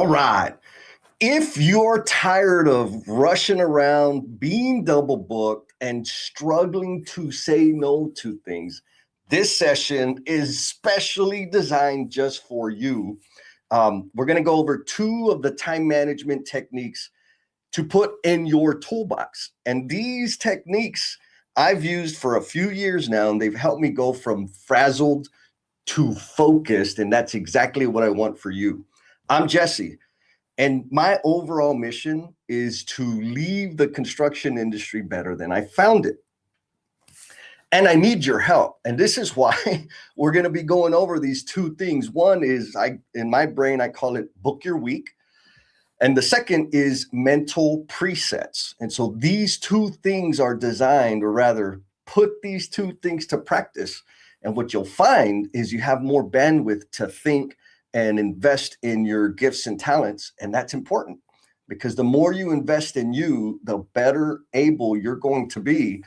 All right. If you're tired of rushing around, being double booked, and struggling to say no to things, this session is specially designed just for you. We're going to go over two of the time management techniques to put in your toolbox. And these techniques I've used for a few years now, and they've helped me go from frazzled to focused. And that's exactly what I want for you. I'm Jesse. And my overall mission is to leave the construction industry better than I found it. And I need your help. And this is why we're going to be going over these two things. One is, in my brain, I call it book your week. And the second is mental presets. And so these two things are designed, or rather put these two things to practice. And what you'll find is you have more bandwidth to think and invest in your gifts and talents. And that's important, because the more you invest in you, the better able you're going to be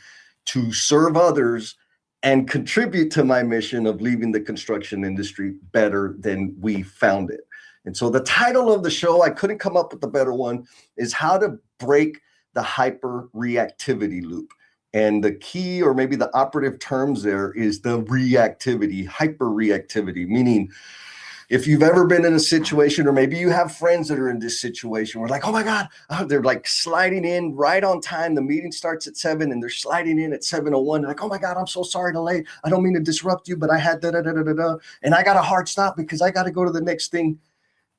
to serve others and contribute to my mission of leaving the construction industry better than we found it. And so the title of the show, I couldn't come up with a better one, is how to break the hyper reactivity loop. And the key, or maybe the operative terms there, is the reactivity, hyper reactivity, meaning if you've ever been in a situation, or maybe you have friends that are in this situation where like, oh my God, they're like sliding in right on time. The meeting starts at 7 and they're sliding in at 7:01. Like, oh my God, I'm so sorry to late. I don't mean to disrupt you, but I had da-da-da-da-da-da. And I got a hard stop because I got to go to the next thing.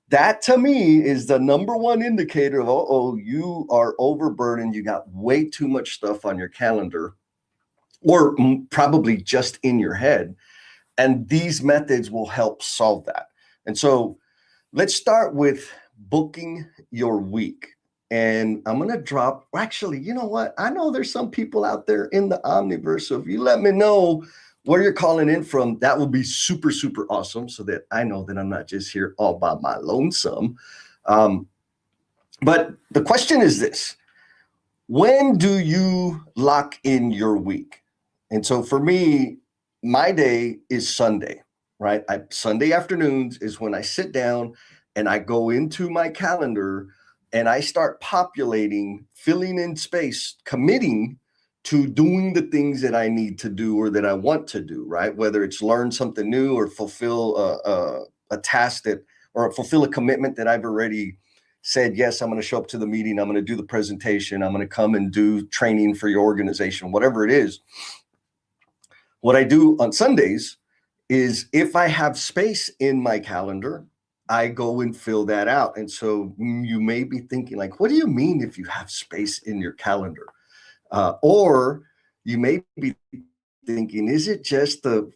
That to me is the number one indicator of, oh, you are overburdened. You got way too much stuff on your calendar, or probably just in your head. And these methods will help solve that. And so let's start with booking your week. And I'm going to drop, actually, you know what? I know there's some people out there in the Omniverse. So if you let me know where you're calling in from, that will be super, super awesome, so that I know that I'm not just here all by my lonesome. But the question is this: when do you lock in your week? And so for me, my day is Sunday, right? Sunday afternoons is when I sit down and I go into my calendar and I start populating, filling in space, committing to doing the things that I need to do or that I want to do, right? Whether it's learn something new or fulfill a task that, or fulfill a commitment that I've already said, yes, I'm going to show up to the meeting, I'm going to do the presentation, I'm going to come and do training for your organization, whatever it is. What I do on Sundays is, if I have space in my calendar, I go and fill that out. And so you may be thinking like, what do you mean if you have space in your calendar? Or you may be thinking, is it just the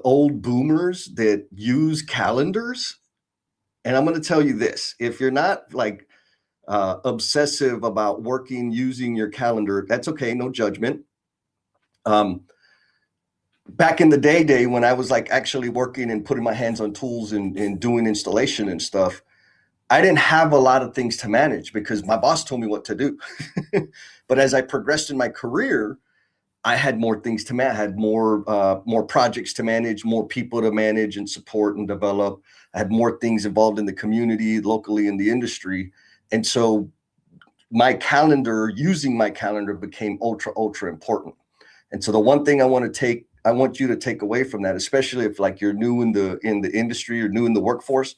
old boomers that use calendars? And I'm going to tell you this: if you're not like obsessive about working using your calendar, that's okay, no judgment. Back in the day when I was like actually working and putting my hands on tools and doing installation and stuff, I didn't have a lot of things to manage because my boss told me what to do. But as I progressed in my career, I had more things to manage. I had more projects to manage, more people to manage and support and develop. I had more things involved in the community, locally in the industry. And so my calendar, using my calendar, became ultra, ultra important. And so the one thing I want you to take away from that, especially if like you're new in the industry or new in the workforce,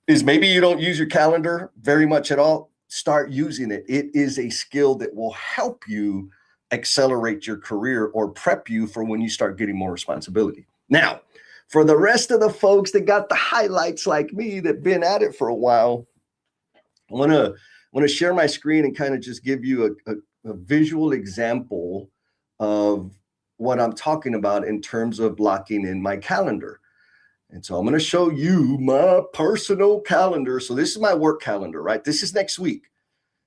is maybe you don't use your calendar very much at all. Start using it. It is a skill that will help you accelerate your career or prep you for when you start getting more responsibility. Now, for the rest of the folks that got the highlights like me, that been at it for a while, I want to share my screen and kind of just give you a visual example of what I'm talking about in terms of blocking in my calendar. And so I'm going to show you my personal calendar. So this is my work calendar, right? This is next week.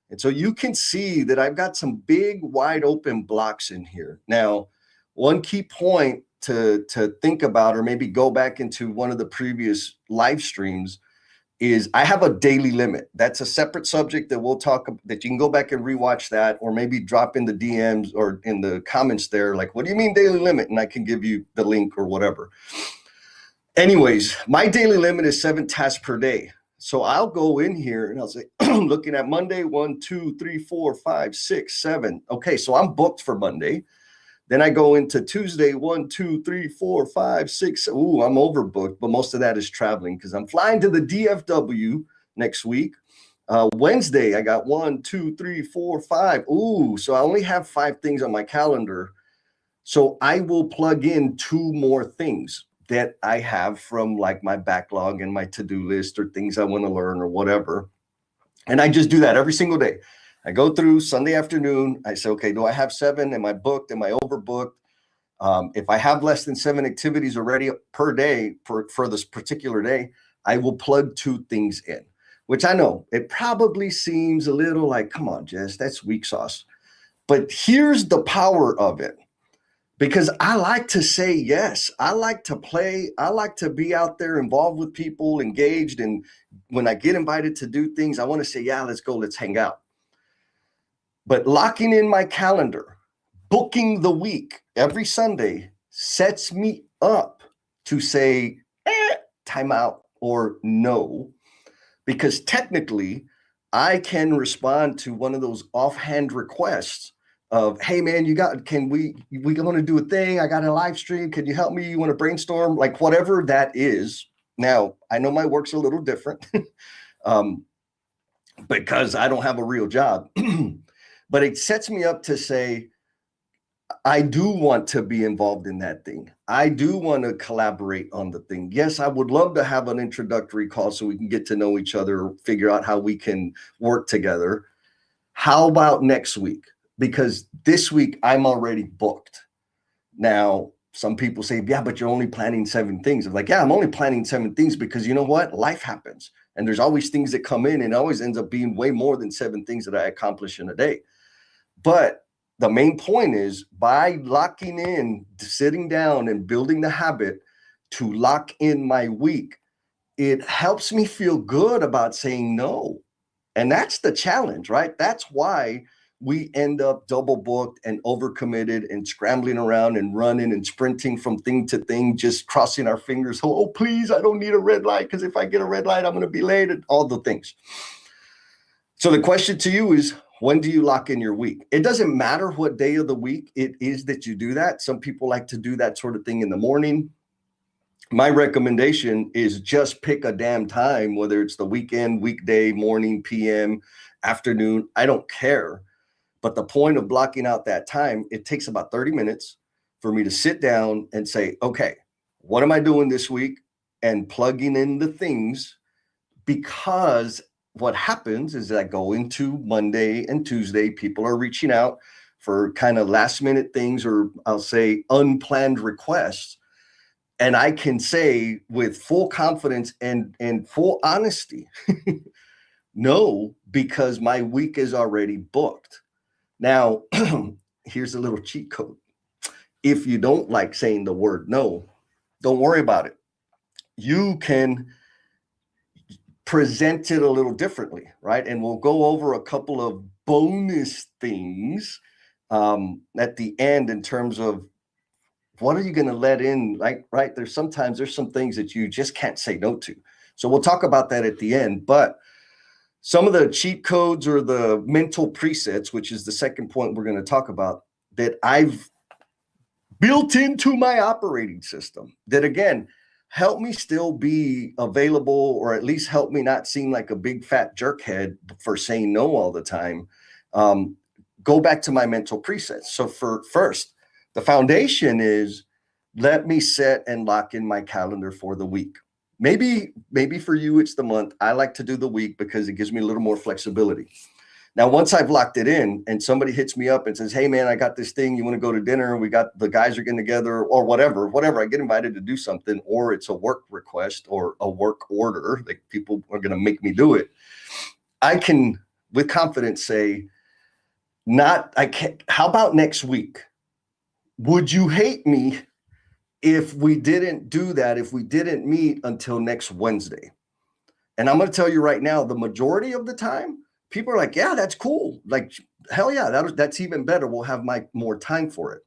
And so you can see that I've got some big wide open blocks in here. Now, one key point to think about, or maybe go back into one of the previous live streams, is I have a daily limit. That's a separate subject that we'll talk, that you can go back and rewatch that, or maybe drop in the DMs or in the comments there, like, what do you mean daily limit? And I can give you the link or whatever. Anyways, my daily limit is 7 tasks per day. So I'll go in here and I'll say, looking at Monday, 1, 2, 3, 4, 5, 6, 7. Okay, so I'm booked for Monday. Then I go into Tuesday, 1, 2, 3, 4, 5, 6. Ooh, I'm overbooked, but most of that is traveling because I'm flying to the DFW next week. Wednesday, I got 1, 2, 3, 4, 5. Ooh, so I only have 5 things on my calendar. So I will plug in 2 more things that I have from like my backlog and my to-do list or things I want to learn or whatever. And I just do that every single day. I go through Sunday afternoon. I say, okay, do I have 7? Am I booked? Am I overbooked? If I have less than 7 activities already per day for this particular day, I will plug 2 things in, which I know it probably seems a little like, come on, Jess, that's weak sauce. But here's the power of it. Because I like to say yes. I like to play. I like to be out there involved with people, engaged. And when I get invited to do things, I want to say, yeah, let's go, let's hang out. But locking in my calendar, booking the week every Sunday sets me up to say, time out or no, because technically I can respond to one of those offhand requests of, hey man, we want to do a thing. I got a live stream. Can you help me? You want to brainstorm? Like whatever that is. Now, I know my work's a little different because I don't have a real job, but it sets me up to say, I do want to be involved in that thing. I do want to collaborate on the thing. Yes, I would love to have an introductory call so we can get to know each other, figure out how we can work together. How about next week? Because this week I'm already booked. Now, some people say, yeah, but you're only planning 7 things. I'm like, yeah, I'm only planning 7 things because you know what? Life happens. And there's always things that come in and it always ends up being way more than 7 things that I accomplish in a day. But the main point is by locking in, sitting down and building the habit to lock in my week, it helps me feel good about saying no. And that's the challenge, right? That's why we end up double booked and overcommitted and scrambling around and running and sprinting from thing to thing, just crossing our fingers. Oh, please, I don't need a red light because if I get a red light, I'm going to be late and all the things. So the question to you is, when do you lock in your week? It doesn't matter what day of the week it is that you do that. Some people like to do that sort of thing in the morning. My recommendation is just pick a damn time, whether it's the weekend, weekday, morning, PM, afternoon, I don't care. But the point of blocking out that time, it takes about 30 minutes for me to sit down and say, okay, what am I doing this week? And plugging in the things, because what happens is that I go into Monday and Tuesday, people are reaching out for kind of last minute things, or I'll say unplanned requests. And I can say with full confidence and full honesty, no, because my week is already booked. Now, here's a little cheat code. If you don't like saying the word no, don't worry about it. You can present it a little differently, right? And we'll go over a couple of bonus things at the end in terms of what are you going to let in, like, right? There's some things that you just can't say no to. So we'll talk about that at the end, but some of the cheat codes or the mental presets, which is the second point we're going to talk about, that I've built into my operating system that, again, help me still be available, or at least help me not seem like a big fat jerkhead for saying no all the time. Go back to my mental presets. So first, the foundation is, let me set and lock in my calendar for the week. Maybe for you, it's the month. I like to do the week because it gives me a little more flexibility. Now, once I've locked it in and somebody hits me up and says, hey man, I got this thing, you want to go to dinner? The guys are getting together, or whatever, I get invited to do something, or it's a work request or a work order, like people are going to make me do it. I can with confidence say, how about next week? Would you hate me if we didn't do that, if we didn't meet until next Wednesday? And I'm going to tell you right now, the majority of the time, people are like, yeah, that's cool. Like, hell yeah, that's even better. We'll have more time for it.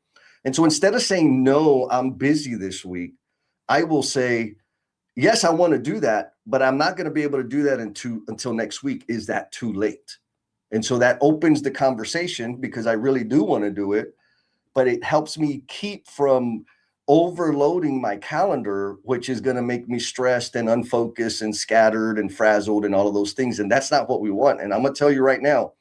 And so instead of saying, no, I'm busy this week, I will say, yes, I want to do that, but I'm not going to be able to do that until next week. Is that too late? And so that opens the conversation because I really do want to do it, but it helps me keep from overloading my calendar, which is going to make me stressed and unfocused and scattered and frazzled and all of those things. And that's not what we want. And I'm going to tell you right now,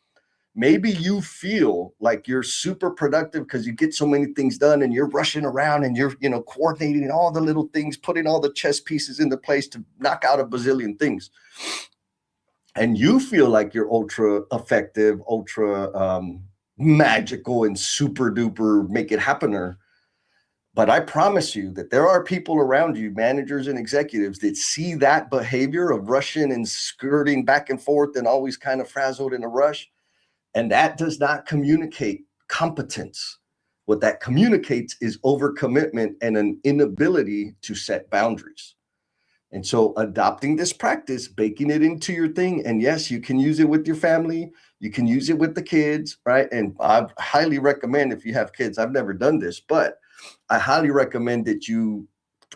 maybe you feel like you're super productive because you get so many things done and you're rushing around and you're, coordinating all the little things, putting all the chess pieces into place to knock out a bazillion things. And you feel like you're ultra effective, ultra magical and super duper make it happener. But I promise you that there are people around you, managers and executives, that see that behavior of rushing and skirting back and forth and always kind of frazzled in a rush. And that does not communicate competence. What that communicates is overcommitment and an inability to set boundaries. And so adopting this practice, baking it into your thing, and yes, you can use it with your family, you can use it with the kids, right? And I highly recommend, if you have kids, I've never done this, but I highly recommend that you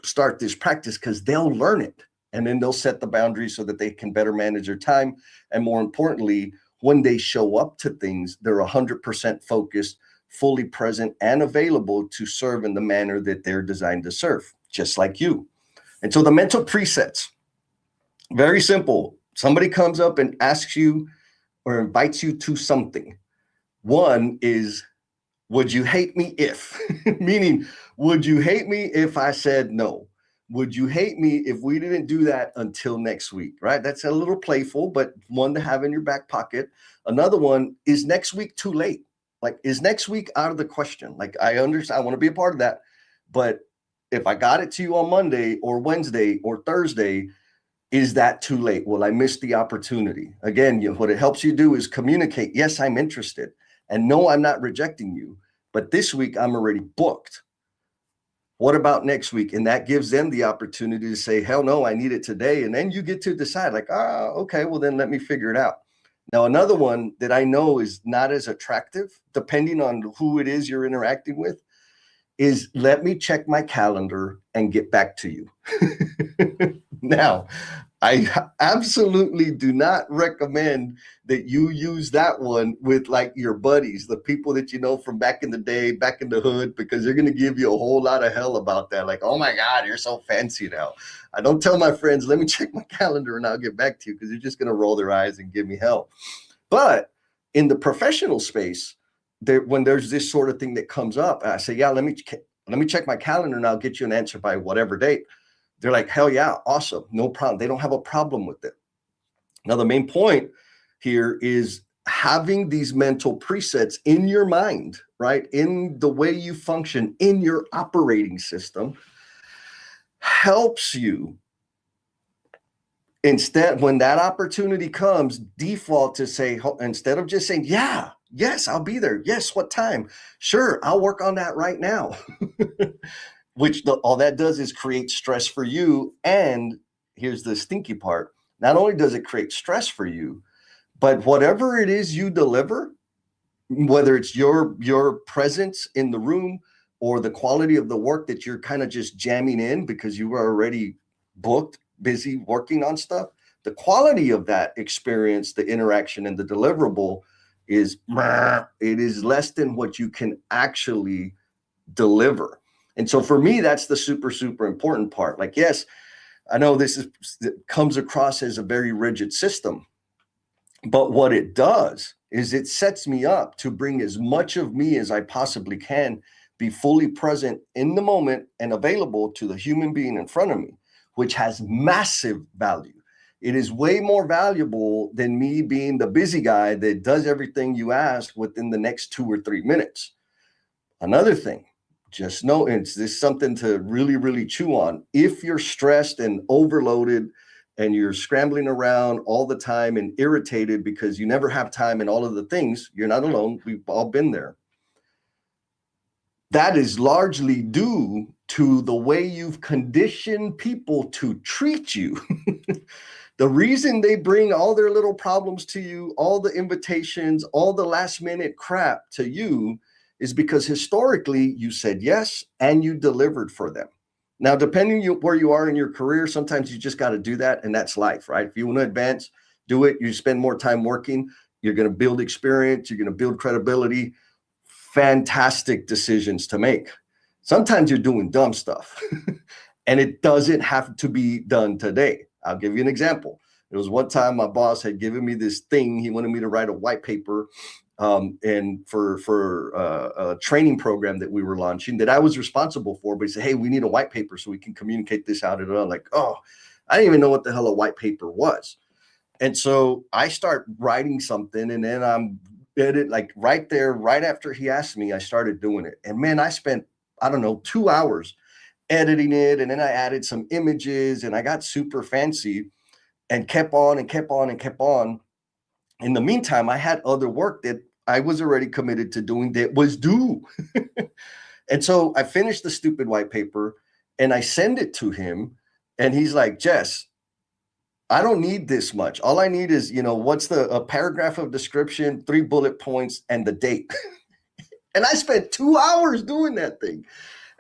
start this practice because they'll learn it and then they'll set the boundaries so that they can better manage their time. And more importantly, when they show up to things, they're 100% focused, fully present, and available to serve in the manner that they're designed to serve, just like you. And so the mental presets, very simple. Somebody comes up and asks you or invites you to something. One is, would you hate me if? Meaning, would you hate me if I said no? Would you hate me if we didn't do that until next week, right? That's a little playful, but one to have in your back pocket. Another one is, next week too late? Like, is next week out of the question? Like, I understand, I want to be a part of that. But if I got it to you on Monday or Wednesday or Thursday, is that too late? Will I miss the opportunity? Again, what it helps you do is communicate, yes, I'm interested. And no, I'm not rejecting you. But this week, I'm already booked. What about next week? And that gives them the opportunity to say, hell no, I need it today. And then you get to decide, like, okay, well, then let me figure it out. Now, another one that I know is not as attractive, depending on who it is you're interacting with, is, let me check my calendar and get back to you. Now, I absolutely do not recommend that you use that one with like your buddies, the people that you know from back in the day, back in the hood, because they're going to give you a whole lot of hell about that. Like, oh my God, you're so fancy now. I don't tell my friends, let me check my calendar and I'll get back to you, because they're just going to roll their eyes and give me hell. But in the professional space, when there's this sort of thing that comes up, I say, yeah, let me check my calendar and I'll get you an answer by whatever date. They're like, hell yeah, awesome, no problem. They don't have a problem with it. Now, the main point here is having these mental presets in your mind, right? In the way you function, in your operating system, helps you. Instead, when that opportunity comes, default to say, instead of just saying, yeah, yes, I'll be there. Yes, what time? Sure, I'll work on that right now. Which all that does is create stress for you. And here's the stinky part. Not only does it create stress for you, but whatever it is you deliver, whether it's your presence in the room or the quality of the work that you're kind of just jamming in because you were already booked, busy working on stuff, the quality of that experience, the interaction and the deliverable is less than what you can actually deliver. And so for me, that's the super, super important part. Like, yes, I know it comes across as a very rigid system, but what it does is it sets me up to bring as much of me as I possibly can, be fully present in the moment and available to the human being in front of me, which has massive value. It is way more valuable than me being the busy guy that does everything you ask within the next 2 or 3 minutes. Another thing, just know, it's this something to really, really chew on. If you're stressed and overloaded and you're scrambling around all the time and irritated because you never have time and all of the things, you're not alone. We've all been there. That is largely due to the way you've conditioned people to treat you. The reason they bring all their little problems to you, all the invitations, all the last minute crap to you, is because historically you said yes and you delivered for them. Now, depending where you are in your career, sometimes you just got to do that, and that's life, right? If you want to advance, do it. You spend more time working, you're going to build experience, you're going to build credibility. Fantastic decisions to make. Sometimes you're doing dumb stuff, and it doesn't have to be done today. I'll give you an example. It was one time my boss had given me this thing. He wanted me to write a white paper, and for a training program that we were launching that I was responsible for. But he said, "Hey, we need a white paper so we can communicate this out." And I'm like, "Oh, I didn't even know what the hell a white paper was." And so I start writing something, and then I'm edit like right there, right after he asked me, I started doing it. And man, I spent, I don't know, 2 hours editing it. And then I added some images, and I got super fancy and kept on and kept on and kept on. In the meantime, I had other work that I was already committed to doing that was due. And so I finished the stupid white paper and I send it to him. And he's like, "Jess, I don't need this much. All I need is, what's a paragraph of description, 3 bullet points, and the date." And I spent 2 hours doing that thing.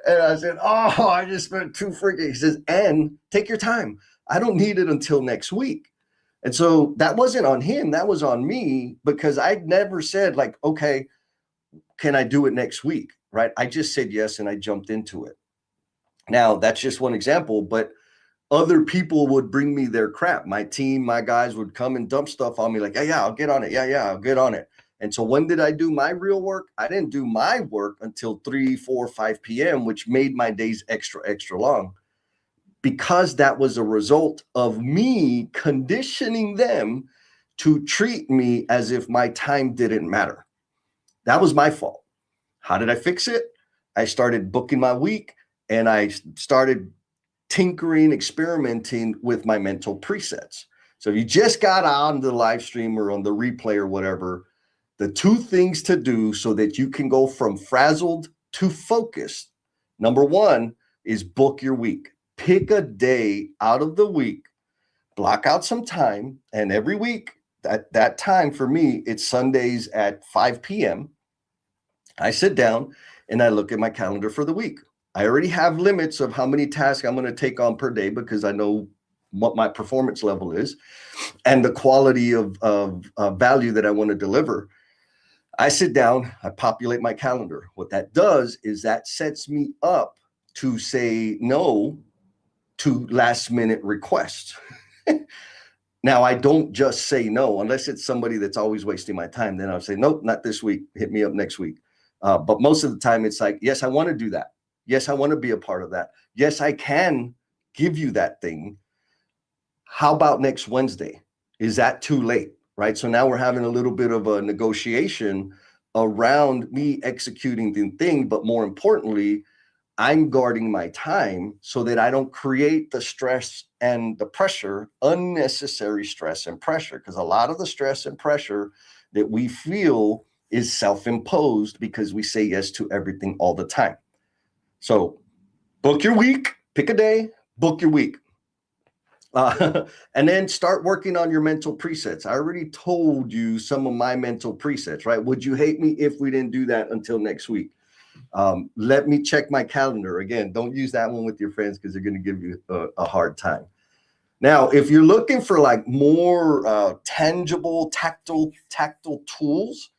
And I said, "Oh, I just spent too freaking." He says, "And take your time. I don't need it until next week." And so that wasn't on him. That was on me, because I never said like, "Okay, can I do it next week?" Right? I just said yes, and I jumped into it. Now, that's just one example, but other people would bring me their crap. My team, my guys would come and dump stuff on me like, "Yeah, I'll get on it. Yeah, I'll get on it." And so when did I do my real work? I didn't do my work until 3, 4, 5 p.m., which made my days extra, extra long, because that was a result of me conditioning them to treat me as if my time didn't matter. That was my fault. How did I fix it? I started booking my week, and I started tinkering, experimenting with my mental presets. So if you just got on the live stream or on the replay or whatever, the 2 things to do so that you can go from frazzled to focused. Number 1 is book your week. Pick a day out of the week, block out some time, and every week, that time for me, it's Sundays at 5 p.m. I sit down and I look at my calendar for the week. I already have limits of how many tasks I'm going to take on per day, because I know what my performance level is and the quality of value that I want to deliver. I sit down, I populate my calendar. What that does is that sets me up to say no to last minute requests. Now, I don't just say no unless it's somebody that's always wasting my time. Then I'll say, "Nope, not this week. Hit me up next week." But most of the time it's like, yes, I want to do that. Yes, I want to be a part of that. Yes, I can give you that thing. How about next Wednesday? Is that too late? Right? So now we're having a little bit of a negotiation around me executing the thing. But more importantly, I'm guarding my time so that I don't create the stress and the pressure, unnecessary stress and pressure, because a lot of the stress and pressure that we feel is self-imposed because we say yes to everything all the time. So book your week, pick a day, book your week. And then start working on your mental presets. I already told you some of my mental presets, right? Would you hate me if we didn't do that until next week? Let me check my calendar. Again, don't use that one with your friends because they're going to give you a hard time. Now, if you're looking for like more tangible, tactile tools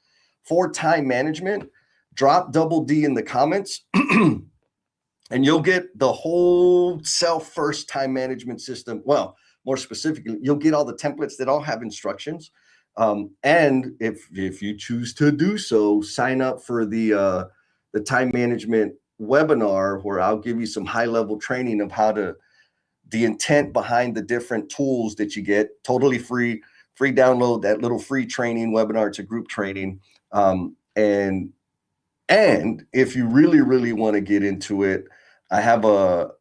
for time management, drop double D in the comments and you'll get the whole self-first time management system. Well, more specifically, you'll get all the templates that all have instructions. And if you choose to do so, sign up for the time management webinar, where I'll give you some high-level training of the intent behind the different tools that you get, totally free download, that little free training webinar. It's a group training. And if you really, really want to get into it, I have a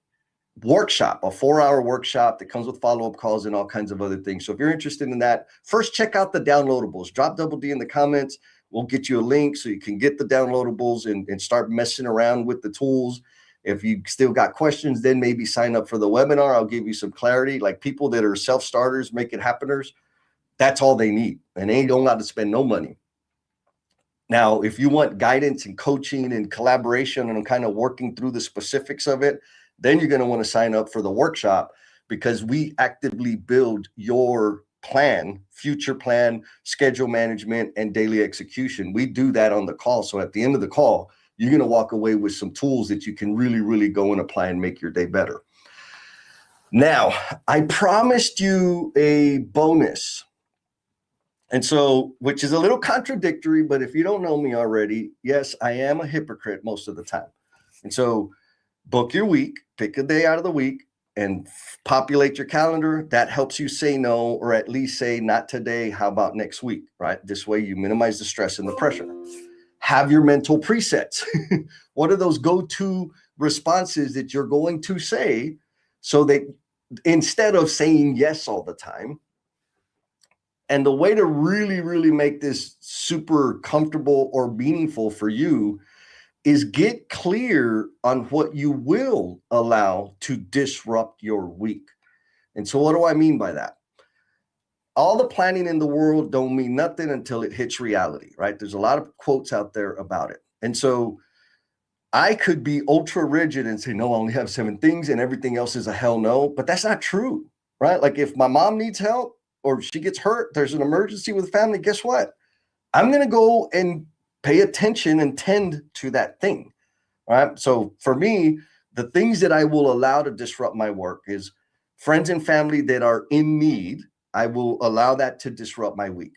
workshop, a 4-hour workshop that comes with follow-up calls and all kinds of other things. So if you're interested in that, first check out the downloadables. Drop double D in the comments. We'll get you a link so you can get the downloadables and start messing around with the tools. If you still got questions, then maybe sign up for the webinar. I'll give you some clarity. Like people that are self-starters, make it happeners, that's all they need. And they don't have to spend no money. Now, if you want guidance and coaching and collaboration and kind of working through the specifics of it, then you're going to want to sign up for the workshop, because we actively build your plan, future plan, schedule management, and daily execution. We do that on the call. So at the end of the call, you're going to walk away with some tools that you can really, really go and apply and make your day better. Now, I promised you a bonus. And so, which is a little contradictory, but if you don't know me already, yes, I am a hypocrite most of the time. And so book your week, pick a day out of the week, and populate your calendar. That helps you say no, or at least say not today, how about next week, right? This way you minimize the stress and the pressure. Have your mental presets. What are those go-to responses that you're going to say, so that instead of saying yes all the time? And the way to really, really make this super comfortable or meaningful for you is get clear on what you will allow to disrupt your week. And so what do I mean by that? All the planning in the world don't mean nothing until it hits reality, right? There's a lot of quotes out there about it. And so I could be ultra rigid and say, no, I only have 7 things and everything else is a hell no, but that's not true, right? Like if my mom needs help or she gets hurt, there's an emergency with family, guess what? I'm going to go and pay attention and tend to that thing, right? So for me, the things that I will allow to disrupt my work is friends and family that are in need. I will allow that to disrupt my week.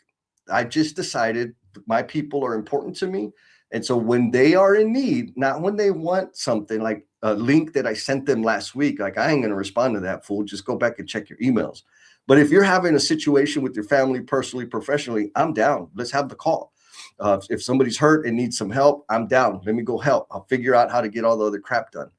I just decided my people are important to me. And so when they are in need, not when they want something like a link that I sent them last week, like I ain't going to respond to that, fool. Just go back and check your emails. But if you're having a situation with your family, personally, professionally, I'm down. Let's have the call. If somebody's hurt and needs some help, I'm down. Let me go help. I'll figure out how to get all the other crap done.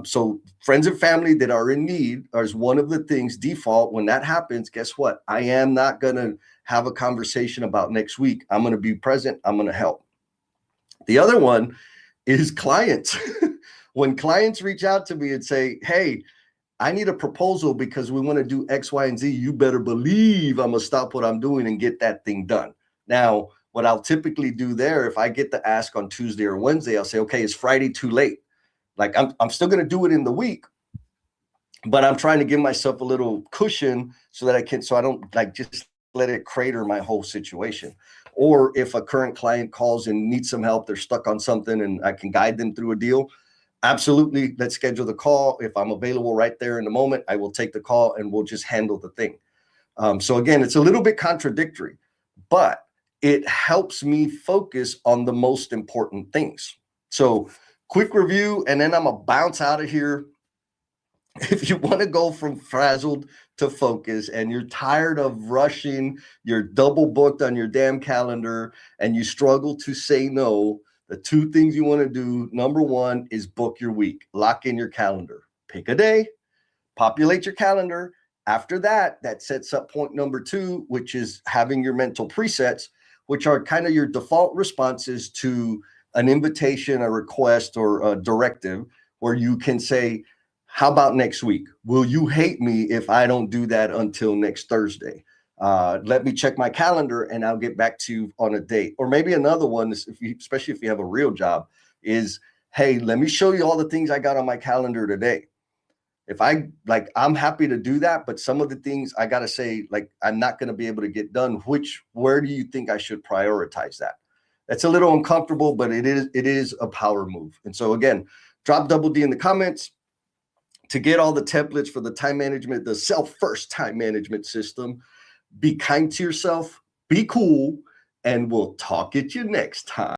So friends and family that are in need is one of the things. Default, when that happens, guess what? I am not going to have a conversation about next week. I'm going to be present. I'm going to help. The other one is clients. When clients reach out to me and say, hey, I need a proposal because we want to do X, Y, and Z, you better believe I'm going to stop what I'm doing and get that thing done. Now, what I'll typically do there, if I get the ask on Tuesday or Wednesday, I'll say, okay, is Friday too late? Like I'm still going to do it in the week, but I'm trying to give myself a little cushion so that I don't like just let it crater my whole situation. Or if a current client calls and needs some help, they're stuck on something and I can guide them through a deal. Absolutely. Let's schedule the call. If I'm available right there in the moment, I will take the call and we'll just handle the thing. So again, it's a little bit contradictory, but it helps me focus on the most important things. So quick review, and then I'm gonna bounce out of here. If you want to go from frazzled to focus and you're tired of rushing, you're double booked on your damn calendar and you struggle to say no, the 2 things you want to do, number 1 is book your week. Lock in your calendar. Pick a day, populate your calendar. After that, that sets up point number 2, which is having your mental presets, which are kind of your default responses to an invitation, a request, or a directive, where you can say, how about next week? Will you hate me if I don't do that until next Thursday? Let me check my calendar and I'll get back to you on a date. Or maybe another one, especially if you have a real job, is, hey, let me show you all the things I got on my calendar today. If I'm happy to do that, but some of the things I got to say, like, I'm not going to be able to get done. Where do you think I should prioritize that? That's a little uncomfortable, but it is a power move. And so again, drop double D in the comments to get all the templates for the time management, the self-first time management system. Be kind to yourself, be cool, and we'll talk at you next time.